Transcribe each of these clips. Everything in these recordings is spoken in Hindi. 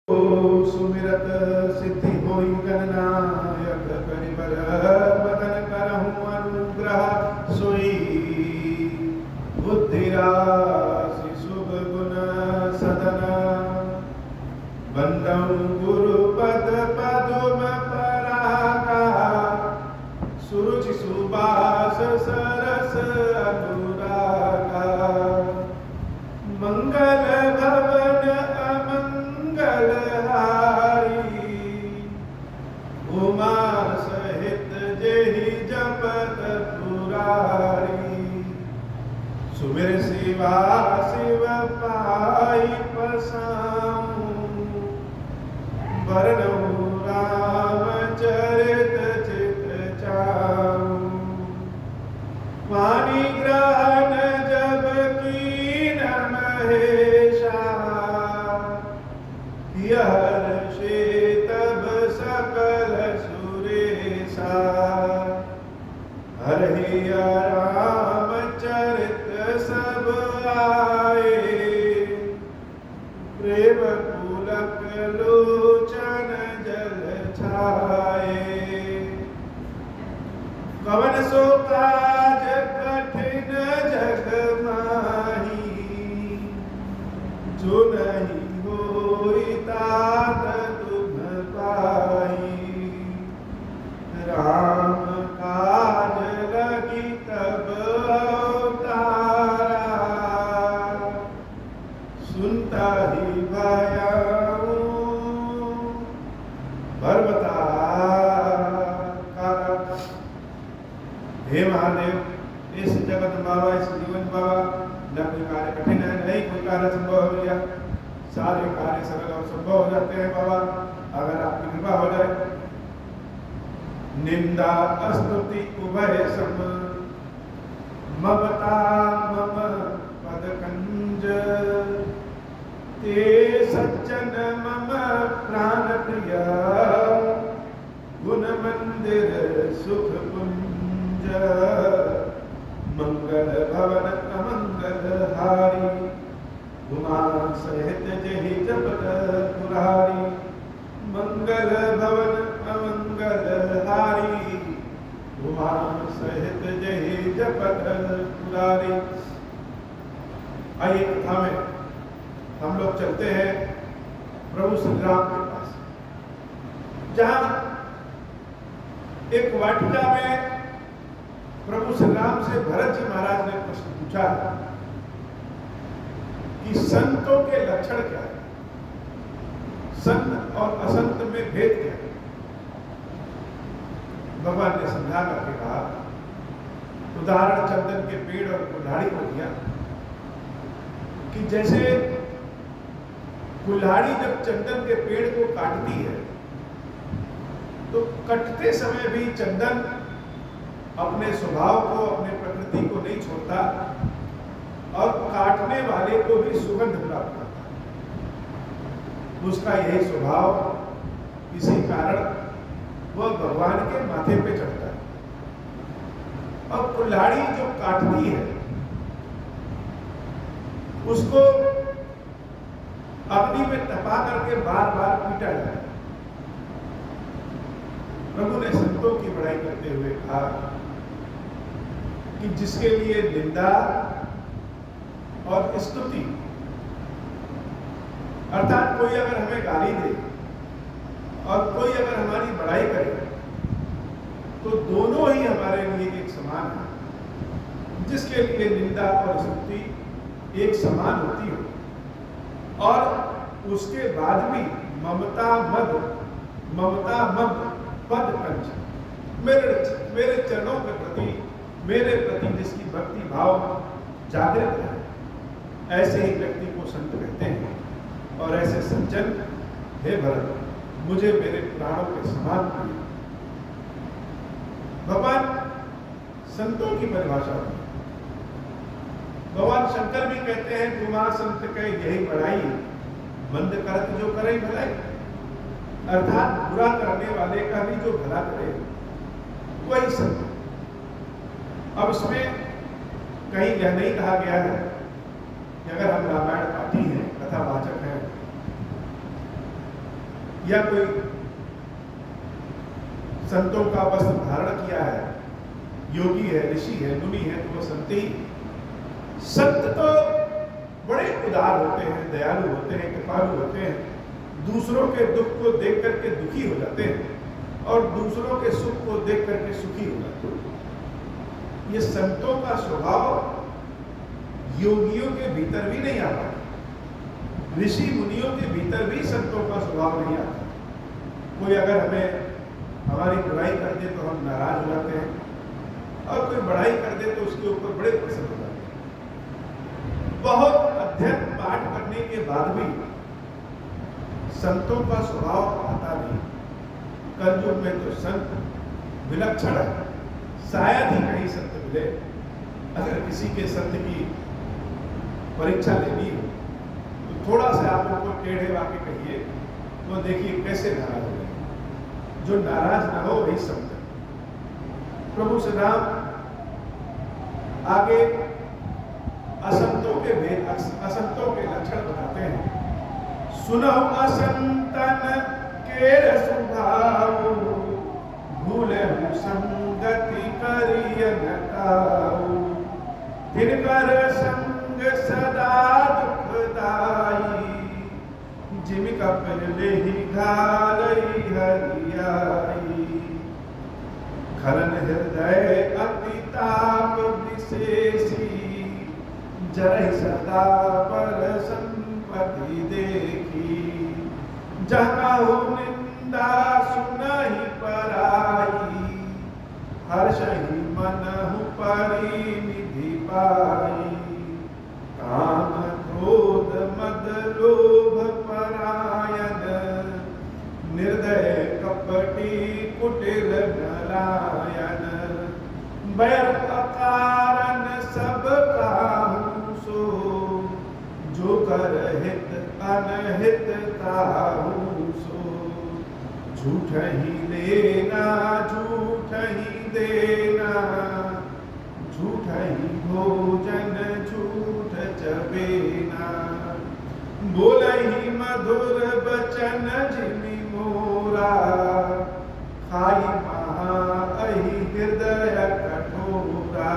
सुमिरत सिद्धि होई गणनायक करिबर बदन करहु अनुग्रह सोई बुद्धि राशि शुभ गुण सदन बंदौ गुरु पद पदुम परागा सुरुचि सुबास सरस अनुरागा मंगल भवन अमंगल हारी उमा सहित जेहि जपत पुरारी सुमिर शिवा शिव पाई पसाऊं वरनऊ राम चरित चित चाऊं वाणी ग्रहण जब कीन महेशा हर्षे तब सकल सुरेशा हरि राम चरित सब आए प्रेम पुलक लोचन जल छाए कवन सो काज कठिन जग माही जो नहीं होई तात तुम पाई राम काज लगी तब अवतारा सुनता ही भयाऊं हे महादेव इस जगत बाबा इस जीवन बाबा न कोई कार्य कठिन है नहीं कोई कार्य संभव हो गया सारे कार्य सरल और संभव हो जाते हैं बाबा अगर आपकी कृपा हो जाए निंदा स्तुति उभय सम ममता मम पद कंज ते सज्जन मम प्राण प्रिय गुण मंदिर सुख कुंज मंगल भवन अमंगल हारी उमा सहित जहि जपत पुरारी मंगल भवन अमंगल हारी उमा सहित जहि जपत पुरारी। आइए कथा में हम लोग चलते हैं प्रभु श्री राम के पास, जहां एक वाटिका में प्रभु श्री राम से भरत जी महाराज ने प्रश्न पूछा कि संतों के लक्षण क्या है, संत और असंत में भेद क्या है। भगवान ने समझा करके कहा, उदाहरण चंदन के पेड़ और कुल्हाड़ी को दिया कि जैसे कुल्हाड़ी जब चंदन के पेड़ को काटती है तो कटते समय भी चंदन अपने स्वभाव को अपने प्रकृति को नहीं छोड़ता और काटने वाले को भी सुगंध प्राप्त करता है। उसका यही स्वभाव, इसी कारण वह भगवान के माथे पे चढ़ता है। और कुल्हाड़ी जो काटती है उसको अग्नि में तपा करके बार बार पीटा जाता है। प्रभु ने संतों की बड़ाई करते हुए कहा कि जिसके लिए निंदा और स्तुति, अर्थात कोई अगर हमें गाली दे और कोई अगर हमारी बड़ाई करे तो दोनों ही हमारे लिए एक समान है। जिसके लिए निंदा और स्तुति एक समान होती हो और उसके बाद भी ममता मद पद कंच, मेरे चरणों के प्रति, मेरे प्रति जिसकी भक्ति भाव जागृत है, ऐसे ही व्यक्ति को संत कहते हैं। और ऐसे सज्जन, हे भरत, मुझे मेरे प्राणों के समान प्रिय। भगवान संतों की परिभाषा है। भगवान शंकर भी कहते हैं, तुम्हारा संत कहे यही बड़ाई, मंद करत जो करे भलाई, अर्थात बुरा करने वाले का भी जो भला करे वही संत। अब इसमें कहीं यह नहीं कहा गया है कि अगर हम रामायण पाठी हैं, कथावाचक हैं, या कोई संतों का वस्त्र धारण किया है, योगी है, ऋषि है, मुनि है, तो वो संत ही। संत तो बड़े उदार होते हैं, दयालु होते हैं, कृपालु होते हैं, दूसरों के दुख को देख करके दुखी हो जाते हैं और दूसरों के सुख को देख करके सुखी हो जाते हैं। ये संतों का स्वभाव योगियों के भीतर भी नहीं आता, ऋषि मुनियों के भीतर भी संतों का स्वभाव नहीं आता। कोई अगर हमें हमारी बुराई कर दे तो हम नाराज हो जाते हैं और कोई बड़ाई कर दे तो उसके ऊपर बड़े प्रसन्न हो जाते हैं। बहुत अध्ययन पाठ करने के बाद भी संतों का स्वभाव आता नहीं। कलयुग में तो संत विलक्षण है, शायद ही कहीं संत मिले। अगर किसी के संत की परीक्षा लेनी हो तो थोड़ा सा आप उनको टेढ़े वाके कहिए, तो देखिए कैसे नाराज हो गए। जो नाराज ना हो वही संत है। प्रभु श्री राम आगे असंतों के भेद, असंतों के लक्षण बताते हैं। सुनहु असंतन केर स्वभाव, भूलहु संगति करियन ताऊ, तिनकर संग सदा दुखदाई, जिम कपिल लेहि घालई हरियाई। खलन हृदय अति ताप विशेषी, जरहि सदा पर संपत्ति देखी। जहाँ निंदा सुनहि पराई, हर्षहि मनहु परिनिधि पाई। काम क्रोध मद लोभ परायण, निर्दय कपटी कुटिल नरायण। बैर अकारण सब काहू सो, जो कर हित अनहित ताहू सो। झूठ ही लेना झूठ ही देना, झूठ ही भोजन झूठ चबेना। बोलहि मधुर बचन जिमि मोरा, खाई महा अहि हृदय कठोरा।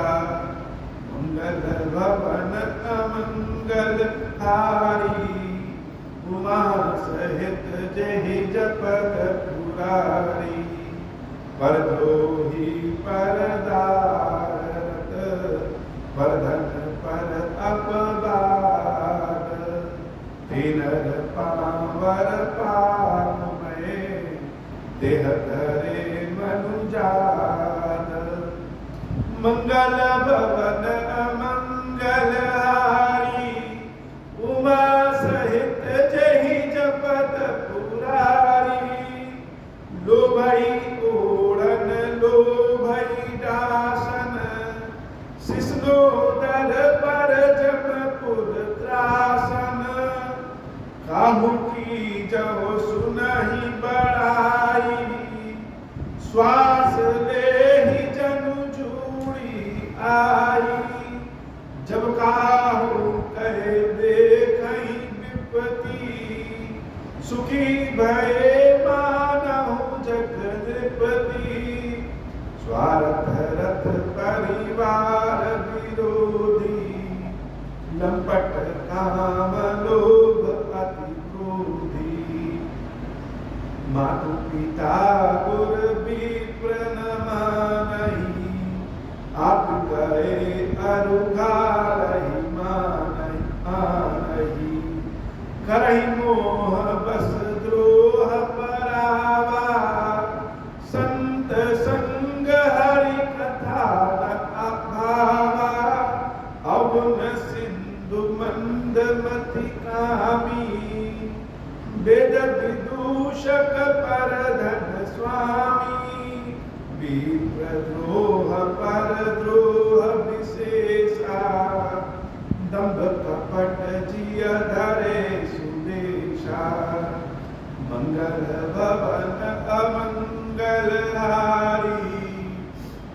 मंगल भवन अमंगल हारी, उमा सहित जेहि जपत पुरारी। परद्रोही परदारत, परधन पर अपवाद। तिनर पावर पाप में, देह धरे मनुजाद। मंगल भवन अमंगल हारी, उमा सहित जेहि जपत पुरारी। लोभई ओढ़न लोभई दासन, सिसनोदर पर जमपुर त्रासन। काहू की जहो सुनहि बड़ाई, श्वास लेहि जनु जूड़ी आई। जब काहू कहे देखहि विपत्ति, सुखी भये मानहु जगदपति। स्वार्थ रथ परिवार विरोधी, लंपट काम लोभ अति क्रोधी। मातु पिता गुर विप्र न मानहि, आप गए अरुघारहि मानहि। करहि मोह बस द्रोह परावा, संत संग हरि कथा न अभावा। अवुन सिंधु मंदमति कामी, वेद विदूषक पर धन स्वामी। विप्रद्रोह परद्रोह विशेषा, दंभ कपट जिय धरे सुदेशा। मंगल भवन अमंगल हारी,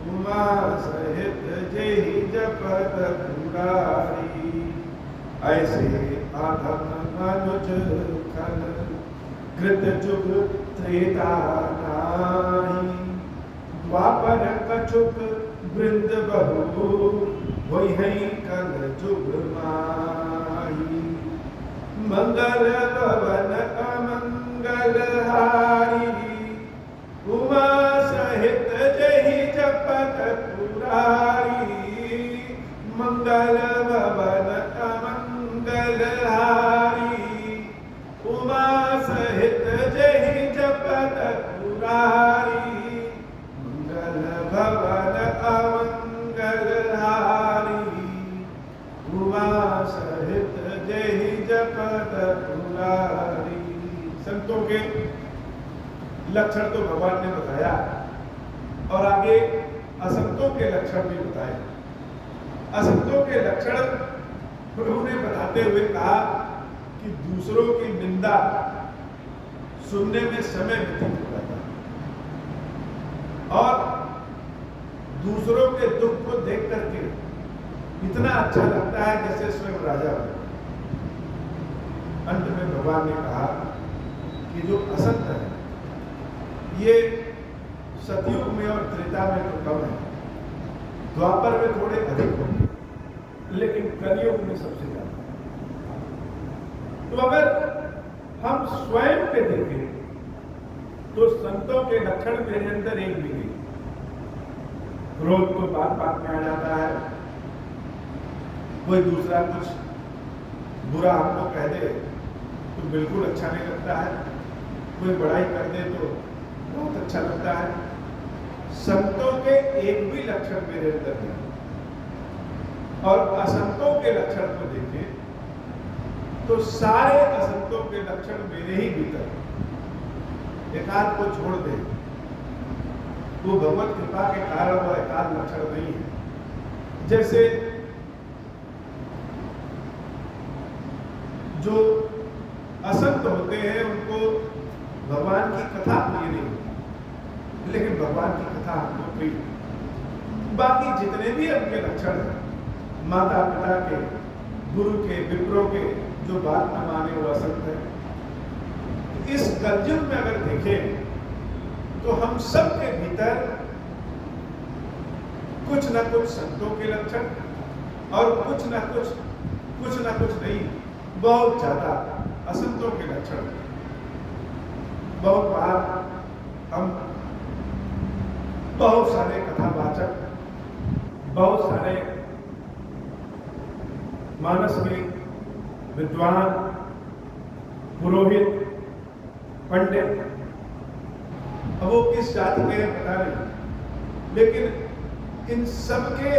उमा सहित जेहि जपत पुरारी। ऐसे आधम मनुज खल, कृत जुग त्रेता नाही, द्वापर कछुक वृंद बहु, वही कल जुग माही। मंगल भवन अमंगल हारी, उमा सहित जहि जपत पुरारी। मंगल भवन अमंगल हारी, उमा सहित जहि जपत पुरारी। मंगल भवन अमंगल हारी, उमा सहित जहि जपत पुरारी। संतों के लक्षण तो भगवान ने बताया और आगे असंतों के लक्षण भी बताए। असंतों के लक्षण प्रभु ने बताते हुए कहा कि दूसरों की निंदा सुनने में समय व्यतीत हो जाता है और दूसरों के दुख को देख करके इतना अच्छा लगता है जैसे स्वयं राजा हो। अंत में भगवान ने कहा कि जो असंत है ये सतयुग में और त्रेता में तो कम है, द्वापर में थोड़े अधिक होंगे, लेकिन कलयुग में सबसे ज्यादा। तो अगर हम स्वयं पे देखें तो संतों के लक्षण मेरे अंदर एक भी नहीं। क्रोध तो बात बात में आ जाता है, कोई दूसरा कुछ बुरा हमको कह दे तो बिल्कुल अच्छा नहीं लगता है, कोई बड़ाई कर दे तो बहुत अच्छा लगता है। संतों के एक भी लक्षण मेरे अंदर नहीं और असंतों के लक्षण को देखें तो सारे असंतों के लक्षण मेरे ही भीतर। एकाध को छोड़ दे वो भगवत कृपा के कारण वो एकाध लक्षण नहीं है। जैसे जो असंत होते हैं उनको भगवान की कथा प्रिय नहीं होती, लेकिन भगवान की कथा हमको प्रिय। बाकी जितने भी उनके लक्षण हैं, माता पिता के, गुरु के, विप्रों के, जो बात न माने वो असंत है। इस कलयुग में अगर देखें तो हम सब के भीतर कुछ न कुछ संतों के लक्षण और कुछ न कुछ नहीं, बहुत ज्यादा असंतों के लक्षण। बहुत बार हम बहुत सारे कथावाचक, बहुत सारे मानस में विद्वान, पुरोहित, पंडित, अब वो किस जाति के हैं पता नहीं, लेकिन इन सबके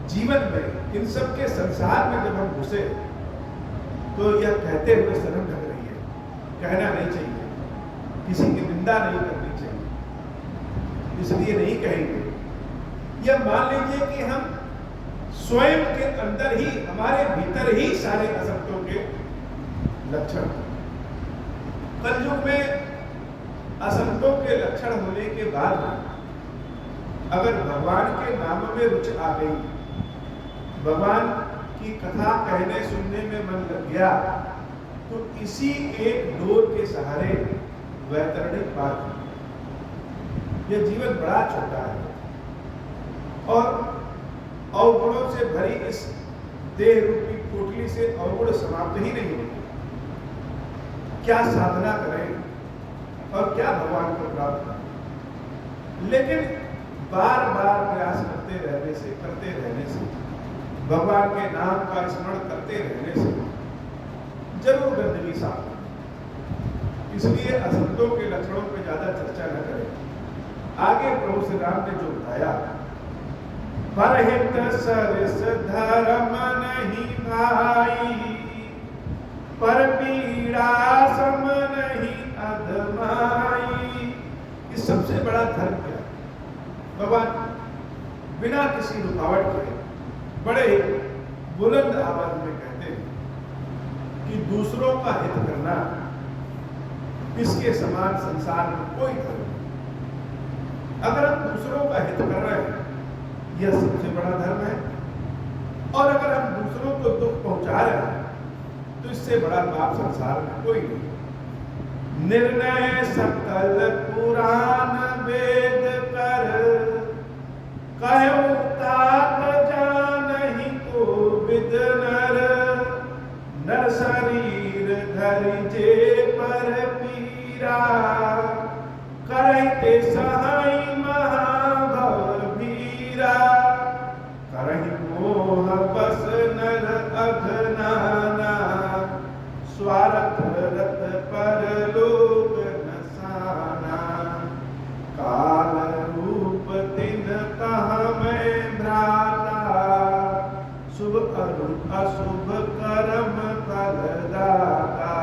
जीवन में, इन सबके संसार में जब हम घुसे तो यह कहते हुए शर्म लग रही है। कहना नहीं चाहिए, किसी की निंदा नहीं करनी चाहिए, इसलिए नहीं कहेंगे। यह मान लीजिए कि हम स्वयं के अंदर ही, हमारे भीतर ही सारे असंतों के लक्षण। कलयुग में असंतों के लक्षण होने के बाद अगर भगवान के नाम में रुचि आ गई, भगवान की कथा कहने सुनने में मन लग गया, तो इसी एक डोर के सहारे वैतरणिक पार। यह जीवन बड़ा छोटा है और अवगुणों से भरी इस देह रूपी कोठरी से अवगुण समाप्त ही नहीं होते। क्या साधना करें और क्या भगवान को प्राप्त करें, लेकिन बार बार प्रयास करते रहने से, भगवान के नाम का स्मरण करते रहने से जरूर गंदगी साफ होगी। इसलिए असंतों के लक्षणों पर ज्यादा चर्चा न करें। आगे प्रभु श्री राम ने जो बताया, परहित सरस धर्म नहीं भाई, पर पीड़ा सम नहीं अधमाई। इस सबसे बड़ा धर्म क्या है? भगवान बिना किसी रुकावट के बड़े बुलंद आवाज में कहते हैं कि दूसरों का हित करना, इसके समान संसार में कोई धर्म नहीं। अगर हम दूसरों का हित कर रहे हैं, यह सबसे बड़ा धर्म है, और अगर हम दूसरों को दुख पहुंचा रहे हैं तो इससे बड़ा पाप संसार में कोई नहीं। निर्णय सकल पुराण वेद कर, कहु तात जानहि को विद नर, नर शरीर धरि जे पर पीरा, करहिते सहाय महाभव भीरा, करहि मोह बस नर अघनाना, स्वार्थ रत परलोक नसाना, काल रूप तिन कह मैं भ्राता, शुभ अशुभ कर्म फल दाता,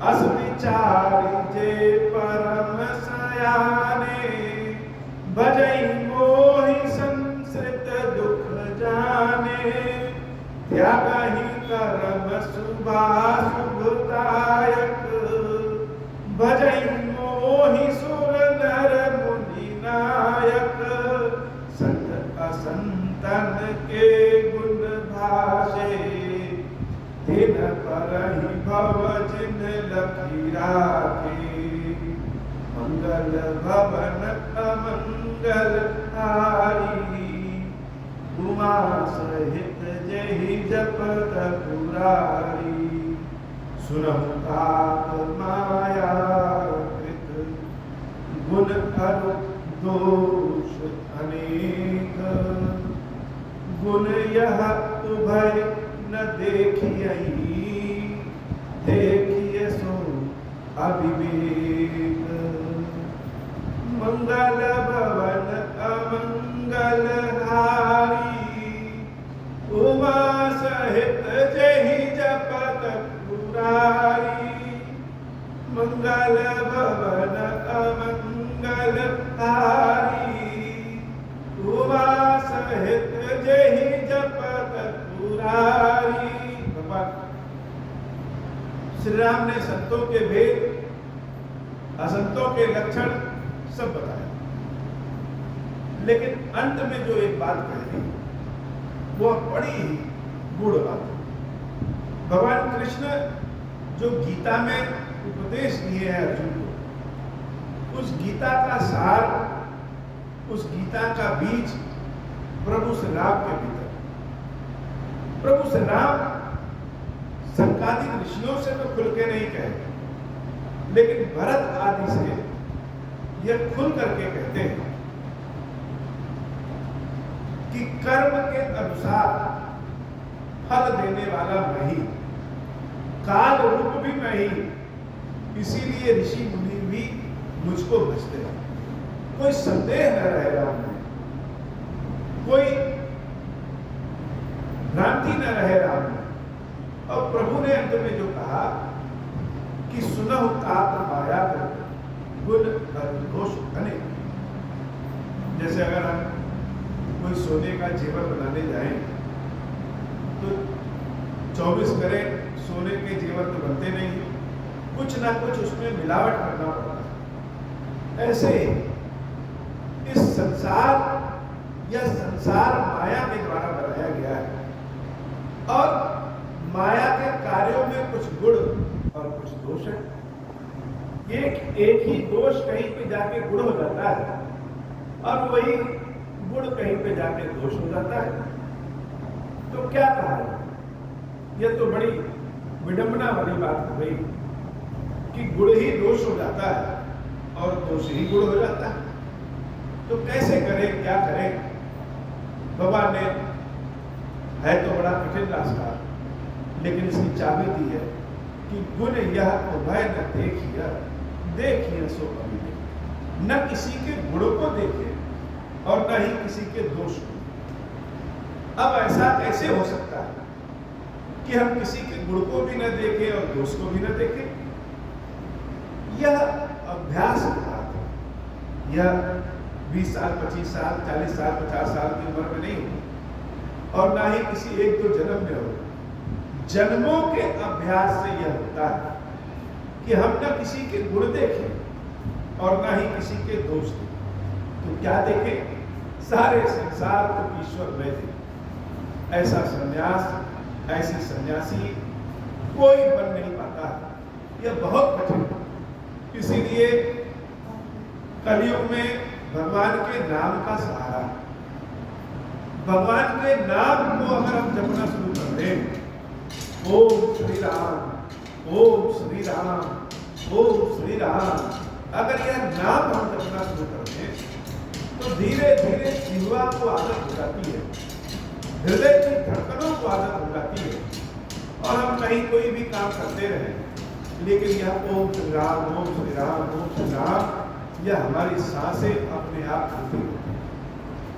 अस विचारि जे परम सयाने, भजई मोहि संसृत दुख जाने, त्यागहि कर्म शुभाशुभदायक, भजई मोहि सुर नर मुनि नायक, संत असंतन के गुण भाषे, दिन परहि भव जिन लखी राखे, मंगल भवन अमंगल हारी, उमा सहित जेहि जपत पुरारी, सुनहु तात माया कृत, गुण अनु दोष अनेक, गुण यह उभय न देखियहि, देखिए सो अविवेक, मंगल भवन अमंगल हारी, उमा सहित जेहि जपत पुरारी, मंगल भवन अमंगल हारी, उमा सहित जेहि जपत पुरारी। भगवान श्री राम ने संतों के भेद, असंतों के लक्षण सब बताया, लेकिन अंत में जो एक बात कही वो बड़ी ही गूढ़ बात है। भगवान कृष्ण जो गीता में उपदेश दिए हैं अर्जुन को, उस गीता का सार, उस गीता का बीज प्रभु श्री राम के भीतर। प्रभु श्री राम संकादिक ऋषियों से तो खुल के नहीं कहे, लेकिन भरत आदि से यह खुल करके कहते हैं कि कर्म के अनुसार फल देने वाला मैं ही, काल रूप भी मैं ही, इसीलिए ऋषि मुनि भी मुझको भजते हैं। कोई संदेह न रहेगा उनमें, कोई भ्रांति न रहेगा उनमें। और प्रभु ने अंत में जो कहा कि सुनहु तात माया कर, गुण दोष अनेक। जैसे अगर हम कोई सोने का जेवर बनाने जाएं तो 24 कैरेट सोने के जेवर तो बनते नहीं, कुछ ना कुछ उसमें मिलावट करना पड़ता है। ऐसे इस संसार या संसार माया के द्वारा बनाया गया है और माया के कार्यों में कुछ गुण और कुछ दोष है। एक ही दोष कहीं पे जाके गुण हो जाता है और वही गुण कहीं पे जाके दोष हो जाता है। तो क्या कहा है? यह तो बड़ी विडंबना वाली बात हो गई कि गुण ही दोष हो जाता है और दोष ही गुण हो जाता है। तो कैसे करें, क्या करें? भगवान ने, है तो बड़ा कठिन रास्ता, लेकिन इसकी चाबी दी है कि गुण यह उभय न देखिए, देखिए सो अविवेक। न किसी के गुणों को देखे और न ही किसी के दोष को। अब ऐसा कैसे हो सकता है कि हम किसी के गुण को भी न देखें और दोष को भी न देखें? यह अभ्यास की बात है। यह 20 साल, 25 साल, 40 साल, 50 साल की उम्र में नहीं हो और ना ही किसी एक दो जन्म में हो। जन्मों के अभ्यास से यह होता है कि हम न किसी के गुण देखें और ना ही किसी के दोष देखें। तो क्या देखें? सारे संसार को ईश्वर में थे। ऐसा संन्यास, ऐसी सन्यासी कोई बन नहीं पाता। यह बहुत कठिन है। कलयुग में भगवान के नाम का सहारा, भगवान के नाम को अगर हम जपना शुरू कर दें, ओम श्री राम, ओम श्री राम, ओम श्री राम, अगर यह नाम हम जपना शुरू कर दें तो धीरे धीरे जिह्वा को आदत हो जाती है, हृदय की धड़कनों को आदत हो जाती है, और हम कहीं कोई भी काम करते रहे, लेकिन यह ओम श्री राम, ओम श्री राम, ओम श्री राम, यह हमारी सांसें अपने आप चलती है।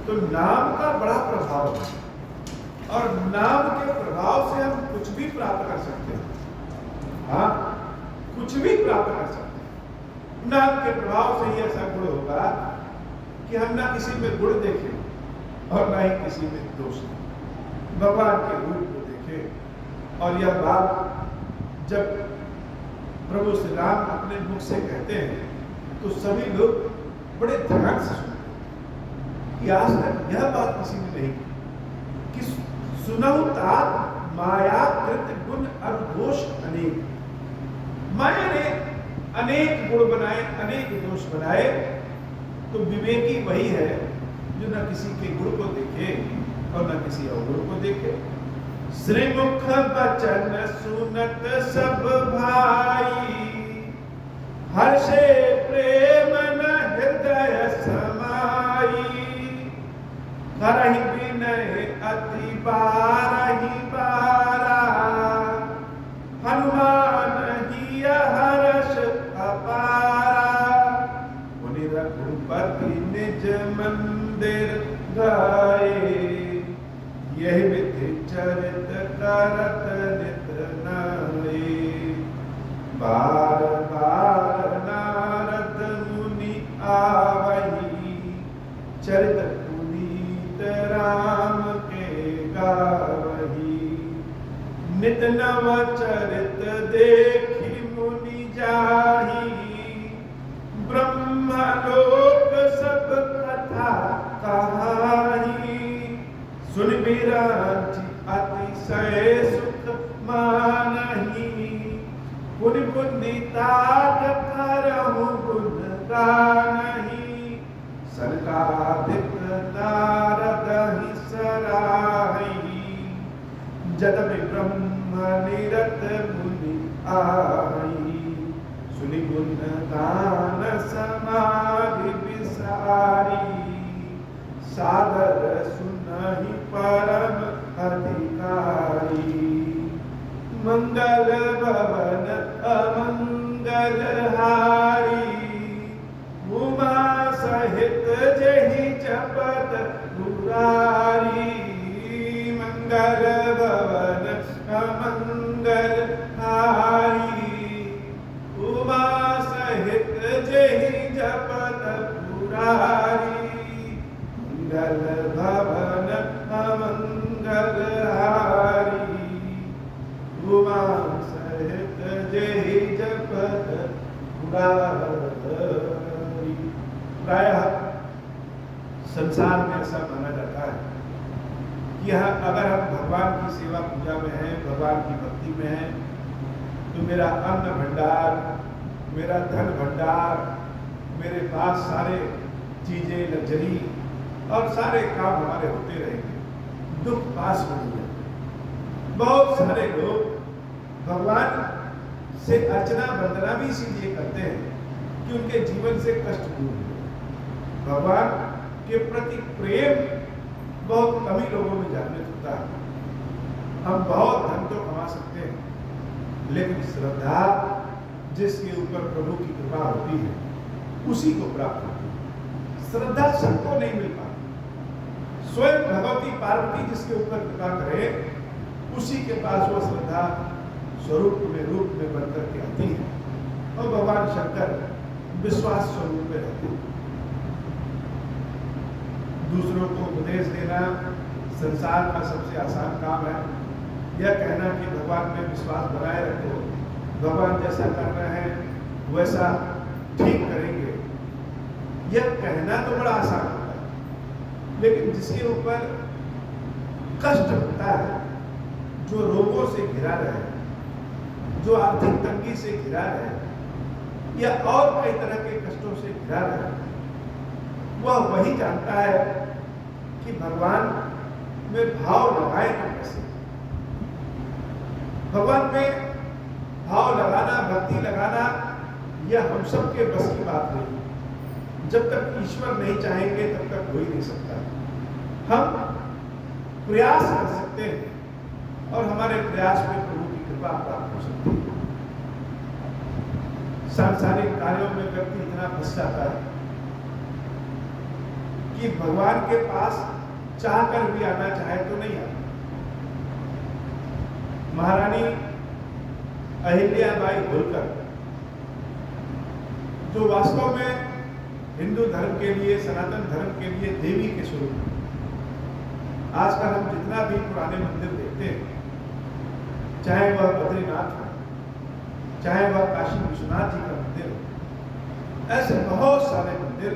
तो नाम का बड़ा प्रभाव है, और नाम के प्रभाव से हम कुछ भी प्राप्त कर सकते हैं। हाँ, कुछ भी प्राप्त कर सकते हैं। नाम के प्रभाव से ही ऐसा गुण होगा कि हम ना किसी में गुण देखें और ना ही किसी में दोष देखें, भगवान के रूप को देखें। और यह बात जब प्रभु श्री राम अपने मुख से कहते हैं तो सभी लोग बड़े ध्यान से सुनते हैं कि आज तक यह बात किसी ने नहीं की कि सुनहु तात माया कृत गुण और दोष अनेक। माया ने अनेक गुण बनाए, अनेक दोष बनाए, तो विवेकी वही है जो न किसी के गुण को देखे और न किसी अवगुण को देखे। श्रीमुख बचन सुनत सब भाई, हर्षे प्रेम न हृदय समाई, करहि विनय अति बारहि बारा, हनुमान ही हर्ष अपारा। मुनि रघुपति निज मंदिर गाए, यही विधि चरित करत नित नाए। बार बार नारद मुनि आवही, चरित पुनीत राम के गावही। नित नव चरित देखी मुनि जाही, ब्रह्मलोक सब कथा कहाही। सुन बिरांची अतिशय सुख मानही, पुनि पुनीतात करहु गुण गानही। सनकादिक नारद ही सराही, जदमि ब्रह्म निरत मुनि आही। सुनि गुण गान समाधि विसारी, सादर सुनहि परम अधिकारी। मंगल भवन अमंगल हारी, उमा सहित जहि जपत मुरारी। मंगल भवन अमंगल हारी, उमा सहित जहि जपत मुरारी। मंगल भवन अमंगल हारी, उमा सहित जहि जपत मुरारी। प्रायः संसार में ऐसा माना जाता है कि अगर हम भगवान की सेवा पूजा में हैं, भगवान की भक्ति में हैं, तो मेरा अन्न भंडार, मेरा धन भंडार, मेरे पास सारे चीजें, लग्जरी और सारे काम हमारे होते रहेंगे, दुख पास हो जाएंगे। बहुत सारे लोग भगवान से अर्चना वंदना भी इसीलिए करते हैं कि उनके जीवन से कष्ट दूर हो। भगवान के प्रति प्रेम बहुत कम ही लोगों में जागृत होता है। हम बहुत धन तो कमा सकते हैं, लेकिन श्रद्धा जिसके ऊपर प्रभु की कृपा होती है उसी को प्राप्त होती है। श्रद्धा सबको नहीं मिल पाती। स्वयं भगवती पार्वती जिसके ऊपर कृपा करे, उसी के पास वो श्रद्धा स्वरूप में, रूप में बनकर के आती है, और भगवान शंकर विश्वास स्वरूप में रहते हैं। दूसरों को उपदेश देना संसार का सबसे आसान काम है। यह कहना कि भगवान में विश्वास बनाए रखो, भगवान जैसा कर रहे हैं वैसा ठीक करेंगे, यह कहना तो बड़ा आसान होता है, लेकिन जिसके ऊपर कष्ट होता है, जो रोगों से घिरा रहे, जो आर्थिक तंगी से घिरा रहे, या और कई तरह के कष्टों से घिरा रहे, वह वही जानता है कि भगवान में भाव लगाए तो कैसे। भगवान में भाव लगाना, भक्ति लगाना, यह हम सब के बस की बात नहीं। जब तक ईश्वर नहीं चाहेंगे तब तक हो ही नहीं सकता। हम प्रयास कर सकते हैं और हमारे प्रयास में प्रभु की कृपा प्राप्त हो सकती है। सांसारिक कार्यों में व्यक्ति इतना फंस जाता है कि भगवान के पास चाहकर भी आना चाहे तो नहीं आता। महारानी अहिल्याबाई होलकर, जो वास्तव में हिंदू धर्म के लिए, सनातन धर्म के लिए देवी के स्वरूप, आजकल हम जितना भी पुराने मंदिर देखते हैं, चाहे वह बद्रीनाथ हो, चाहे वह काशी विश्वनाथ जी का मंदिर हो, ऐसे बहुत सारे मंदिर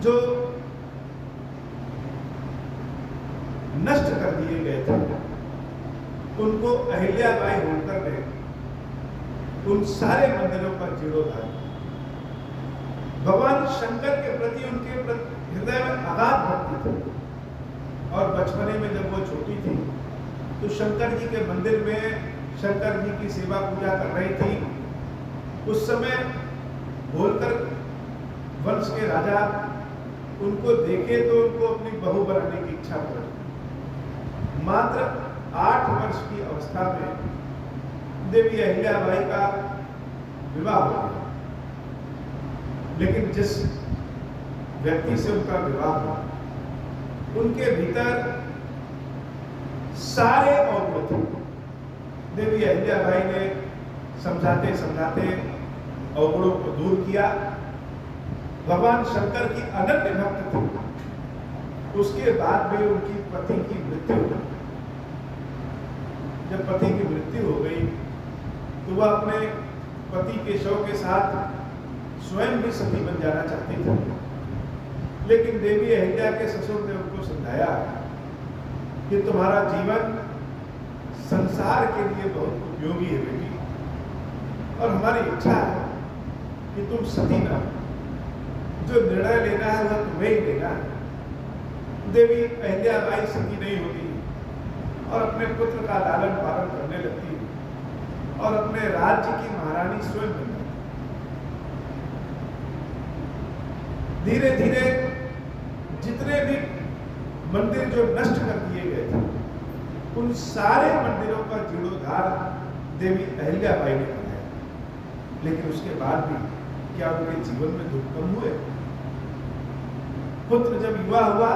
जो नष्ट कर दिए गए थे, उनको अहिल्याबाई होलकर ने उन सारे मंदिरों पर जीर्णोद्धार किया। भगवान शंकर के प्रति उनके हृदय में अगाध भक्ति थी और बचपने में जब वो छोटी थी तो शंकर जी के मंदिर में शंकर जी की सेवा पूजा कर रही थी। उस समय होलकर वंश के राजा उनको देखे तो उनको अपनी बहू बनाने की इच्छा पड़ी। मात्र 8 वर्ष की अवस्था में देवी अहिल्याबाई का विवाह हो गया। लेकिन जिस व्यक्ति से उनका विवाह हुआ, उनके भीतर सारे अवगुण थे। देवी अहिल्याबाई ने समझाते समझाते अवगुणों को दूर किया। भगवान शंकर की अनन्य भक्त थी। उसके बाद भी उनकी पति की मृत्यु हो गई। जब पति की मृत्यु हो गई तो वह अपने पति के शव के साथ स्वयं भी सती बन जाना चाहती थी। लेकिन देवी अहिल्या के ससुर ने उनको समझाया कि तुम्हारा जीवन संसार के लिए बहुत उपयोगी है बेटी, और हमारी इच्छा है कि तुम सती ना हो। जो निर्णय लेना है वह तुम्हें ही लेना है। देवी अहिल्याबाई सती नहीं होती और अपने पुत्र का लालन पालन करने लगती और अपने राज्य की महारानी स्वयं बन गई। धीरे धीरे जितने भी मंदिर जो नष्ट कर दिए गए थे, उन सारे मंदिरों का जीर्णोद्धार देवी अहिल्याबाई ने कराया। लेकिन उसके बाद भी क्या उनके जीवन में दुख कम हुए? पुत्र जब युवा हुआ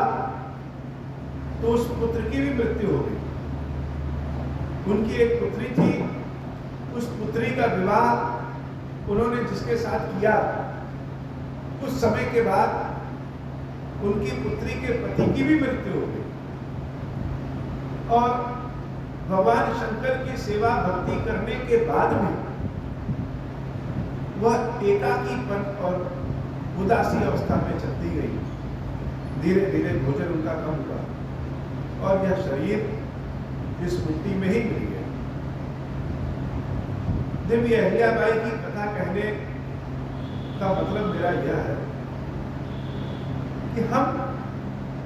तो उस पुत्र की भी मृत्यु हो गई। उनकी एक पुत्री थी, उस पुत्री का विवाह उन्होंने जिसके साथ किया, कुछ समय के बाद उनकी पुत्री के पति की भी मृत्यु हो गई। और भगवान शंकर की सेवा भक्ति करने के बाद भी वह एकाकीपन और उदासी अवस्था में चलती गई। धीरे धीरे भोजन उनका कम हुआ और यह शरीर इस मिट्टी में ही मिल गया। देवी अहिल्याबाई की कथा कहने का मतलब मेरा यह है कि हम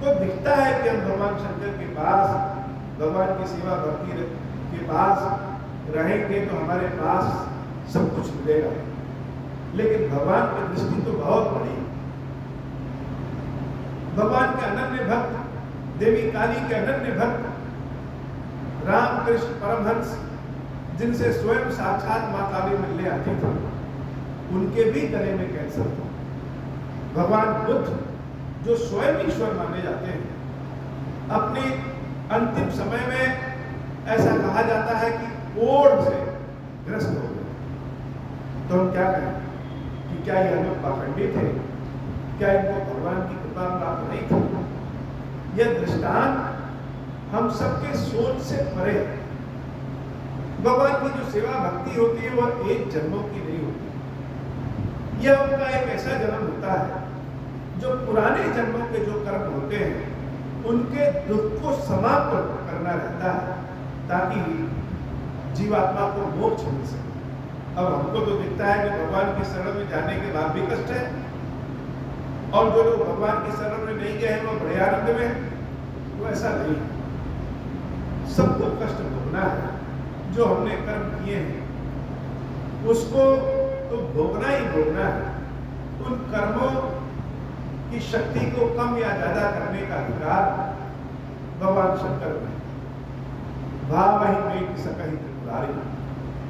को दिखता है कि हम भगवान शंकर के पास, भगवान की सेवा भक्ति के पास रहेंगे तो हमारे पास सब कुछ मिलेगा। लेकिन भगवान की दृष्टि तो बहुत बड़ी। भगवान के अनन्य भक्त, देवी काली के अनन्य भक्त रामकृष्ण परमहंस, जिनसे स्वयं साक्षात मां काली मिलने आती थी, उनके भी गले में कैंसर था। भगवान बुद्ध, जो स्वयं ईश्वर माने जाते हैं, अपने अंतिम समय में ऐसा कहा जाता है कि कोढ़ से ग्रस्त हो गए। तो हम क्या कहें कि क्या यह लोग पाखंडी थे? क्या इनको भगवान की कृपा प्राप्त नहीं थी? यह दृष्टांत हम सबके सोच से परे है। भगवान की जो सेवा भक्ति होती है वह एक जन्मों की नहीं होती। यह उनका एक ऐसा जन्म होता है जो पुराने जन्मों के जो कर्म होते हैं उनके दुख को समाप्त करना रहता है, ताकि जीवात्मा को मोक्ष मिल सके। अब हमको तो दिखता है कि भगवान की शरण में जाने के बाद भी कष्ट है, और जो लोग भगवान की शरण में नहीं गए हैं वो बड़े आनंद में हैं, वो ऐसा नहीं। सबको कष्ट भोगना है। जो हमने कर्म किए हैं उसको तो भोगना ही भोगना है। उन कर्मों की शक्ति को कम या ज्यादा करने का अधिकार भगवान शंकर में। भाव ही में सकही त्रिपुरारी,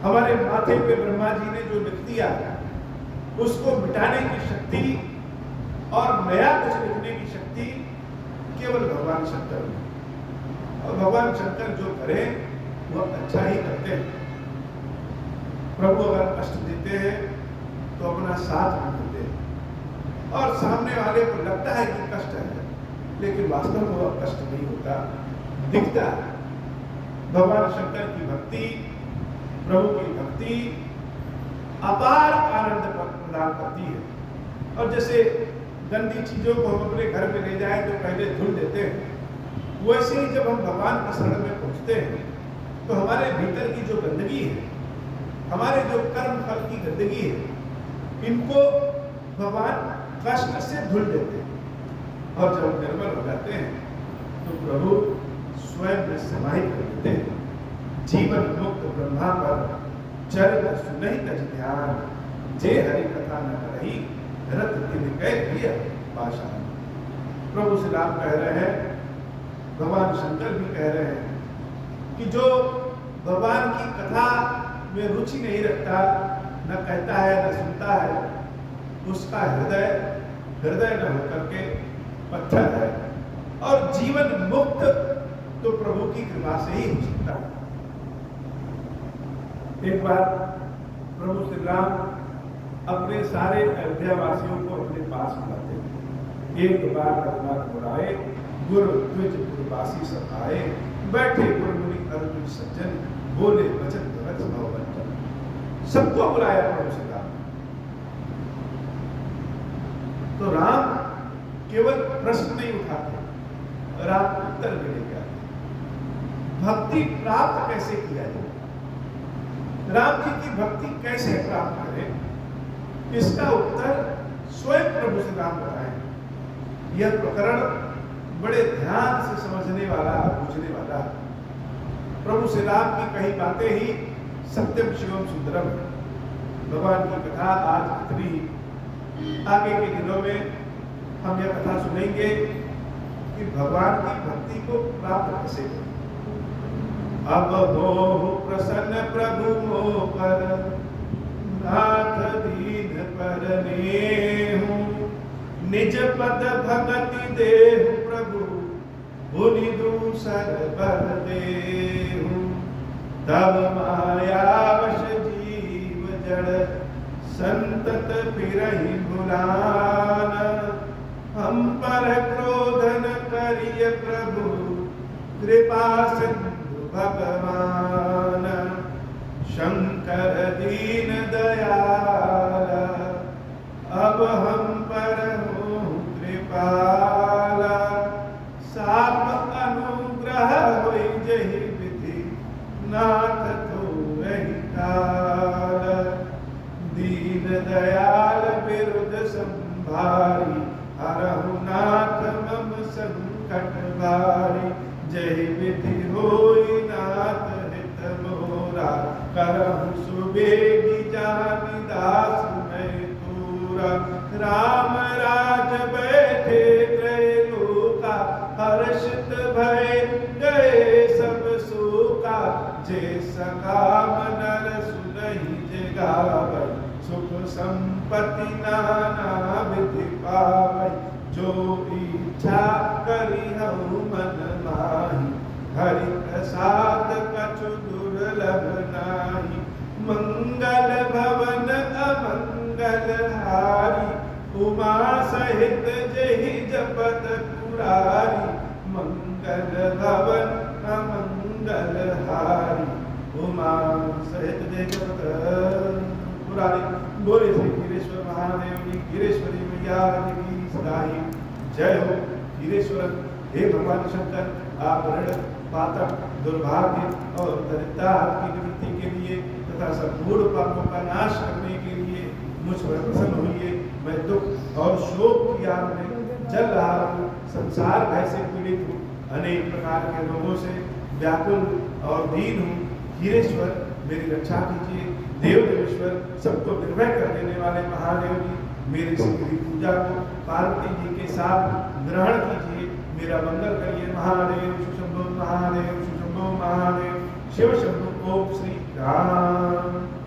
हमारे माथे पे ब्रह्मा जी ने जो लिख दिया उसको मिटाने की शक्ति और नया कुछ लिखने की शक्ति केवल भगवान शंकर में। और भगवान शंकर जो करें वह अच्छा ही करते हैं। प्रभु अगर कष्ट देते हैं तो अपना साथ भी देते हैं, और सामने वाले को लगता है कि कष्ट है, लेकिन वास्तव में वह कष्ट नहीं होता, दिखता है। भगवान शंकर की भक्ति, प्रभु की भक्ति अपार आनंद प्रदान करती है। और जैसे गंदी चीजों को हम अपने घर में ले जाए तो पहले धुल देते हैं, वैसे ही जब हम भगवान की शरण में पहुंचते हैं तो हमारे भीतर की जो गंदगी है, हमारे जो कर्म फल की गंदगी है, इनको भगवान कष्ट से धुल देते हैं। और जब हम निर्मल हो जाते हैं तो प्रभु स्वयं में समाहित कर देते हैं। जीवन मुक्त ब्रह्मा पर चरित सुनहि तज ध्यान, जे हरि कथा न करही रत दिन कह दिया पाषाण। प्रभु श्री राम कह रहे हैं, भगवान शंकर भी कह रहे हैं कि जो भगवान की कथा में रुचि नहीं रखता, न कहता है न सुनता है, उसका हृदय न होकर के पत्थर है। और जीवन मुक्त तो प्रभु की कृपा से ही हो सकता है। एक बार प्रभु श्री राम अपने सारे अयोध्या वासियों को अपने पास बुलाते हैं। एक बार रघुनाथ बुलाए, गुरु द्विज पुरवासी सब आए, बैठे गुरु मुनि अर्जुन सज्जन, बोले वचन भगत भवन। सबको बुलाया प्रभु श्री राम। तो राम केवल प्रश्न नहीं उठाते, राम उत्तर भी लेके आते। भक्ति प्राप्त कैसे किया जाए, राम जी की भक्ति कैसे प्राप्त करें, इसका उत्तर स्वयं प्रभु श्री राम बताएं। यह प्रकरण बड़े ध्यान से समझने वाला, पूछने वाला। प्रभु श्री राम की कही बातें ही सत्यम शिवम सुंदरम। भगवान की कथा आज इतनी, आगे के दिनों में हम यह कथा सुनेंगे कि भगवान की भक्ति को प्राप्त कैसे करें। अब हो प्रसन्न प्रभु मोकर, नाथ दीन पर नेहु, निज पद भगति देहु प्रभु, भुनि दूसर बर देहु। तब मायावश जीव जड़, संतत फिरहि भुलान, हम पर क्रोध न करिय प्रभु, कृपा सिंधु भगवान। शंकर दीन दयाल, अब हम पर हो कृपाला। साप अनुग्रह होई जहि विधि, नाथ तो वही काल। दीन दयाल विरुद्ध संभारी, हरहु नाथ मम संकट भारी। जय विधि होई नाथ हित मोरा, करहु सुबेगी जानि दास मैं तूरा। राम राज बैठे त्रैलोका, हर्षित भय गए सब शोका। जे सकाम नर सुनहि जे गावै, सुख संपत्ति नाना विधि पावै। जो इच्छा करिहु मन माहि, हरि प्रसाद कछु दुर्लभ नाही। मंगल भवन अमंगल हारी, उमा सहित जेहि जपत पुरारी। मंगल भवन अमंगल हारी, उमा सहित जेहि जपत पुरारी। बोले श्री गिरीश्वर महादेव की, गिरीश्वरी मैया की सदाई जय हो। गिरीश्वर हे भगवान शंकर, आप ऋण पातक दुर्भाग्य और दरिद्रता की निवृत्ति के लिए तथा संपूर्ण पापों का नाश करने के लिए मुझ पर प्रसन्न होइए। मैं दुख और शोक की आग में जल रहा हूँ, संसार भय से पीड़ित हूँ, अनेक प्रकार के रोगों से व्याकुल और दीन हूँ। हीरेश्वर मेरी रक्षा कीजिए। देव देवेश्वर सबको निर्भय कर देने वाले महादेव जी, मेरी सिद्धि पूजा को पार्वती जी के साथ ग्रहण कीजिए। मेरा मंगल करिए। महादेव सुशंभो महादेव सुशंभो महादेव शिव शंभो। ओम श्री राम।